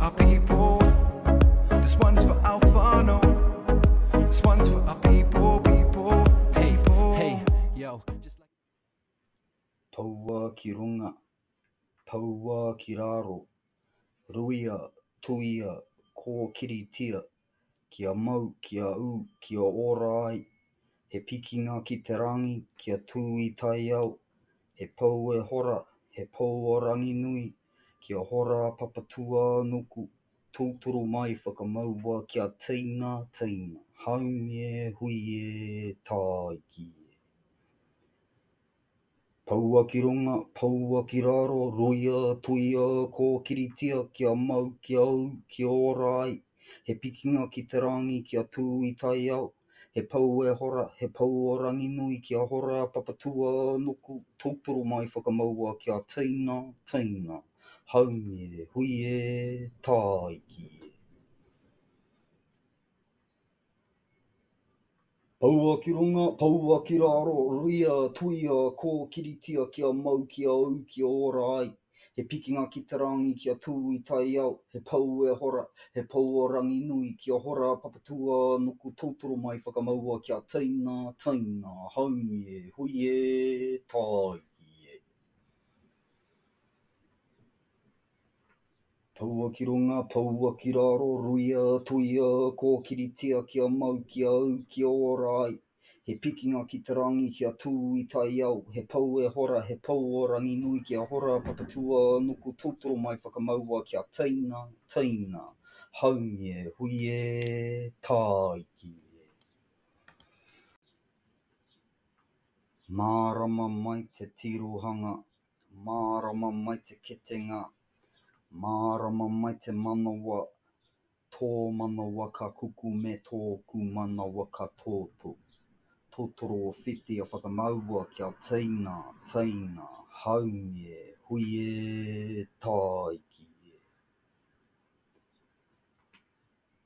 our people. This one's for our whaanau. This one's for our people, people, people. Hey, yo, just like Paua ki runga, paua ki raro, ruia, tuia, ko kiritia, kia mau, kia u, kia ora ai, he pikinga ki te rangi, kia tū i tai au, he pau e hora, he pau o rangi nui, kia hora papatua nuku, tūturu mai whakamaua kia teina, teina, haunge, huie, taiki. Paua ki runga, paua ki raro, ruia, tuia, ko kiritia, kia mau, kia au, kia ora ai, he pikinga ki te rangi, kia tū i tai au, he pau e hora, he pau o rangi nui, kia hora papatua nuku, tūturu mai whakamaua kia teina, teina, haunge, huie, taiki. Paua ki runga, paua ki raro, ruia, tuia, ko kiritia, kia mau, kia au, kia ora ai. He pikinga ki te rangi, kia tū i tai au, he pau e hora, he pau o rangi nui, kia hora papatua nuku tūturu mai whakamaua kia teina, teina, haunge, huie, taiki. Paua ki runga, paua ki raro, ruia, tuia, ko kiritia, kia mau, kia au, kia ora ai. He pikinga ki te rangi, kia tū i tai au, he pau e hora, he pau o rangi nui, kia hora papatua nuku tūturu mai whakamaua kia teina, teina, haunge, huie, taiki. Mārama mai te tirohanga, mārama mai te ketenga, mārama mai te manawa, tō manawa ka kuku me tōku manawa ka tōtu. Tōtoro o whiti a whakamaua kia teina, teina, haunge, huie, taiki.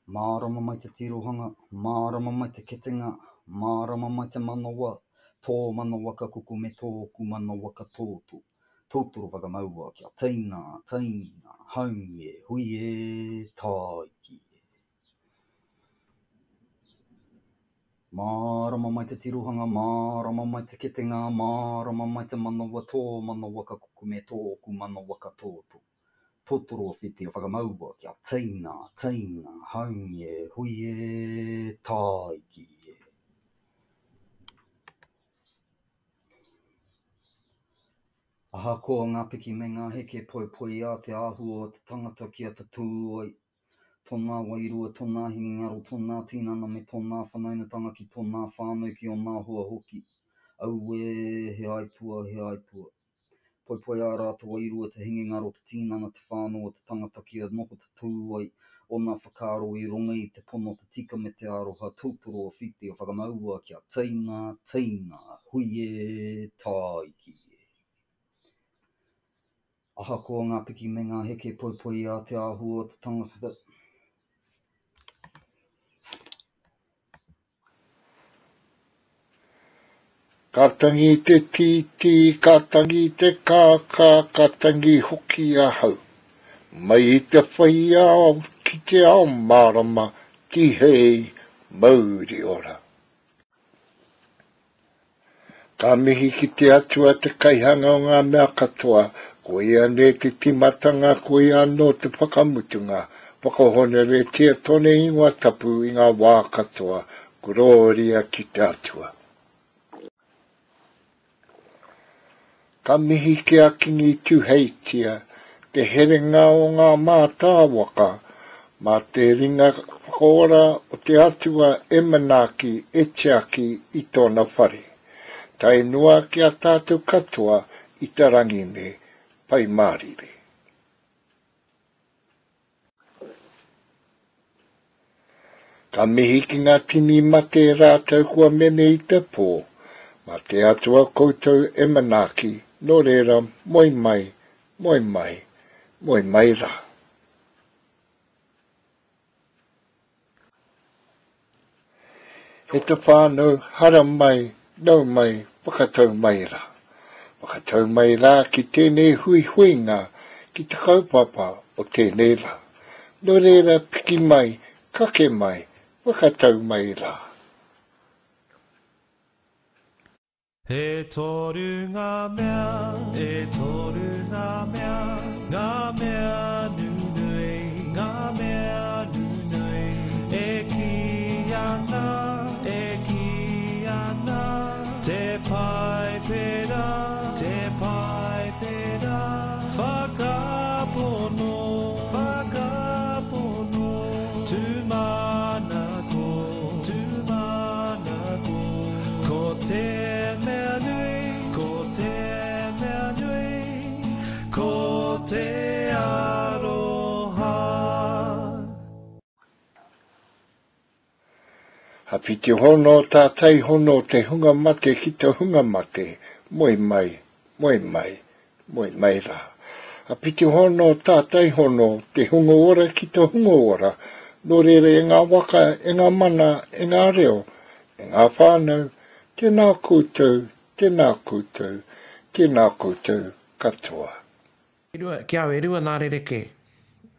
Mārama mai te tirohanga, mārama mai te ketenga, mārama mai te manawa, tō manawa ka kuku me tōku manawa ka tōtu. Tōtoro whakamaua kia teina, teina, haunge, huie, taiki. Mārama mai te tirohanga, mārama mai te ketenga, mārama mai te manawa, tō manawa ka kuku me tōku manawa ka tōtu. Tōtoro o whiti a whakamaua kia teina, teina, haunge, huie, taiki. Aha koa ngā piki me ngā heke poi poi a te āhua o te tangata kia te tūai. Tōnā wairua, tōnā hingingaro, tōnā tinana me tōnā whanaunatanga ki tōnā whānau ki o ngā hua hoki. Au e, he aitua, he aitua. Poi poi a rātou wairua te hingingaro, te tinana, te whānau, te tangata kia noho te tūai. O ngā whakaro i runga i te pono te tika me te aroha tūtoro o whiti o whakamaua kia teina, teina, huie, taiki. Aha koa ngā piki me ngā heke poi poi a te āhua o te tangata. Ka tangi te titi, ka tangi te kāka, ka tangi hoki a hau. Mai i te whai ao ki te ao mārama, ki hei mauri ora. Ka mihi ki te atua te kaihanga o ngā mea katoa, ko ia ne te timatanga, ko ia no te whakamutunga, whakahonere tia tone ingoa tapu i ngā wā katoa, gloria ki te atua. Ka mihi ke a kingi tuheitia, te herenga o ngā mātāwaka, mā te ringa whakaora o te atua e manaki e tiaki i tōna whare. Tai noa ki a tātou katoa i te rangine, pai mārire. Ka mihi ki ngā tini mate rātou kua mene i te pō, mā te atua koutou e manaki, no reira, moi mai, moi mai, moi mai rā. He te whānau, hara mai, nau mai, whakatau mai rā. Whakatau mai rā ki tēnei hui huinga, ki te kaupapa o tēnei rā. no reira piki mai, kake mai, wakatau mai rā. E toru ngā mea, e toru ngā mea nunui, ngā mea nunui. E ki ana, te pai pera, whakapono, tūmana ko, ko te mea nui, ko te aroha. Hapi te hono tātai hono te hunga mate ki te hunga mate, moi mai rā. Hapi te hono tātai hono te hunga ora ki te hunga ora, no reira e ngā waka, e ngā mana, e ngā reo, e ngā whānau, tēnā koutou, katoa. Kia awe, rua nā rereke,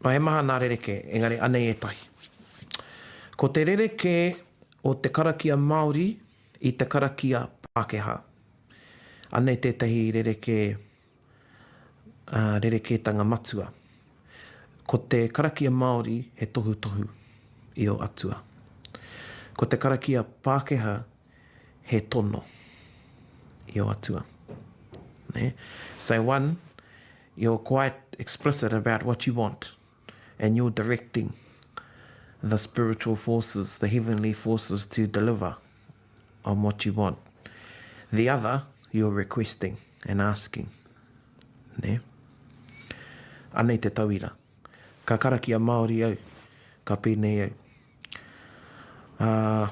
no he maha nā rereke, engari anei e tahi. Ko te rereke o te karakia Māori i te karakia Pākehā. Anei tētahi rerekētanga matua. Ko te karakia Māori he tohu i o atua. Ko te karakia Pākehā he tono i o atua. Ne? So one, you're quite explicit about what you want and you're directing the spiritual forces, the heavenly forces to deliver on what you want. The other, you're requesting and asking. Ne? Anei te tauira. Ka karakia Māori au, ka pēnei au.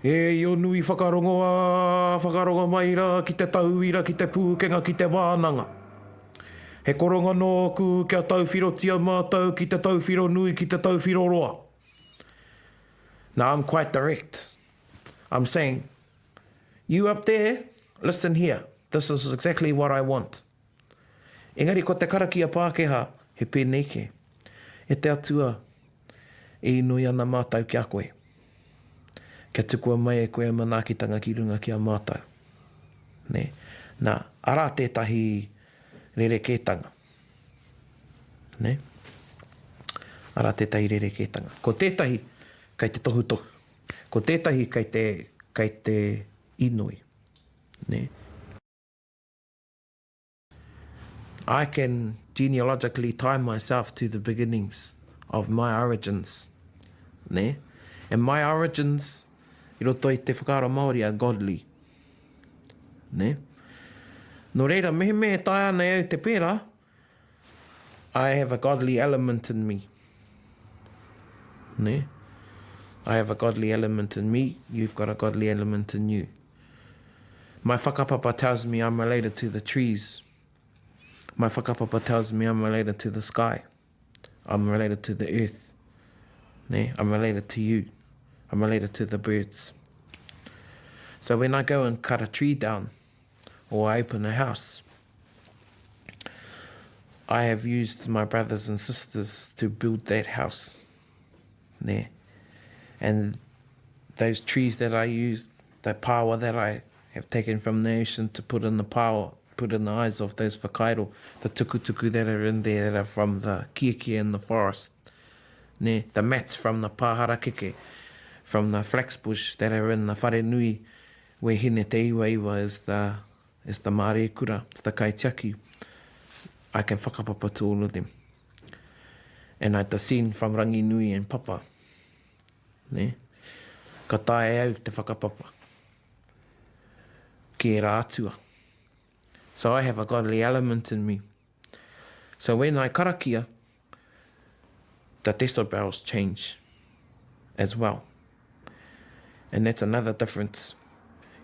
E o nui whakarongo mai ra ki te tauira, ki te pūkenga, ki te wānanga. He koronga no ku kia tauwhiro tia mātou, ki te tauwhiro nui, ki te tauwhiro roa. Now I'm quite direct. I'm saying, you up there, listen here. This is exactly what I want. Engari ko te karakia Pākehā, he pēnei ke. E te atua, e nui ana mātou ki a koe. Kia tukua mai e koe manaakitanga ki runga ki a mātou. Ne? Nā, ara tētahi rerekētanga. Ne? Ara tētahi rerekētanga. Ko tētahi, kai te tohu. Ko tētahi, kai te inui. Ne? I can genealogically tie myself to the beginnings of my origins. Ne? And my origins, I roto i te whakaaro Māori, are godly. Ne? No reira, mehe tai ana au te pēra, I have a godly element in me. Ne? I have a godly element in me, you've got a godly element in you. My whakapapa tells me I'm related to the trees. My whakapapa tells me I'm related to the sky. I'm related to the earth. Ne? I'm related to you. I'm related to the birds. So when I go and cut a tree down, or I open a house, I have used my brothers and sisters to build that house. Ne? And those trees that I used, the power that I have taken from the ocean to put in the power, put in the eyes of those whakairo, the tukutuku that are in there that are from the kieke in the forest. Ne? The mats from the pāhara keke, from the flax bush that are in the whare nui, where hine te iwa is the Māori kura, it's the kaitiaki. I can whakapapa to all of them. And I descend from Rangi Nui and Papa. Ne? Ka tae au te whakapapa. Ki e rā atua. So I have a godly element in me. So when I karakia, the decibels change as well. And that's another difference.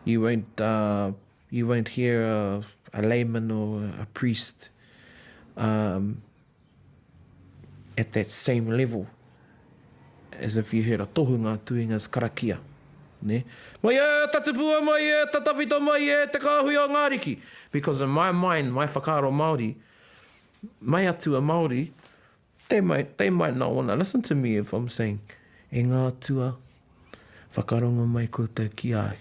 You won't hear a layman or a priest at that same level as if you heard a tohunga doing as karakia. Ne? Mai e, tatipua mai e, tatawhita mai e, te kāhui o ngāriki. Because in my mind, my whakaaro Māori, mai atu a Māori, they might not want to listen to me if I'm saying, e ngā tua, whakarongo mai koutou ki ai.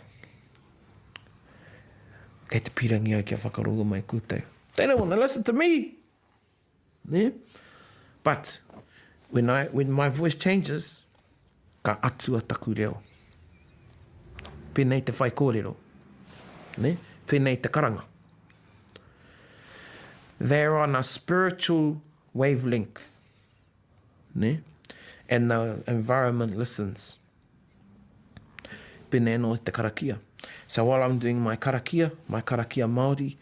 Kei te pirangi au kia whakarongo mai koutou. They don't want to listen to me. Yeah? But when my voice changes, ka atua taku reo. Pēnei te whai kōrero. Ne? Pēnei te karanga. They're on a spiritual wavelength. Ne? And the environment listens. Pēnei no te karakia. So while I'm doing my karakia Māori,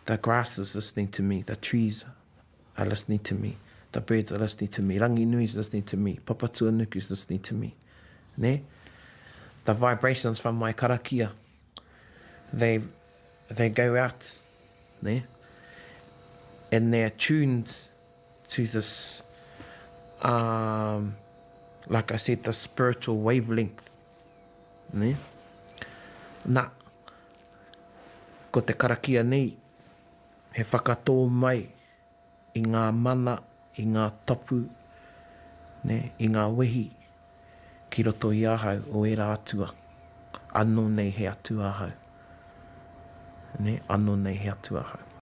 the grass is listening to me, the trees are listening to me, the birds are listening to me, rangi nui is listening to me, papatua nuku is listening to me. Ne? The vibrations from my karakia, they go out, ne? And they're tuned to this, like I said, the spiritual wavelength. Ne? Nā, ko te karakia nei, he whakatō mai i ngā mana, i ngā tapu, ne, i ngā wehi, ki roto i ahau o e rā atua. Anō nei he atu ahau. Ne, anō nei he atu ahau.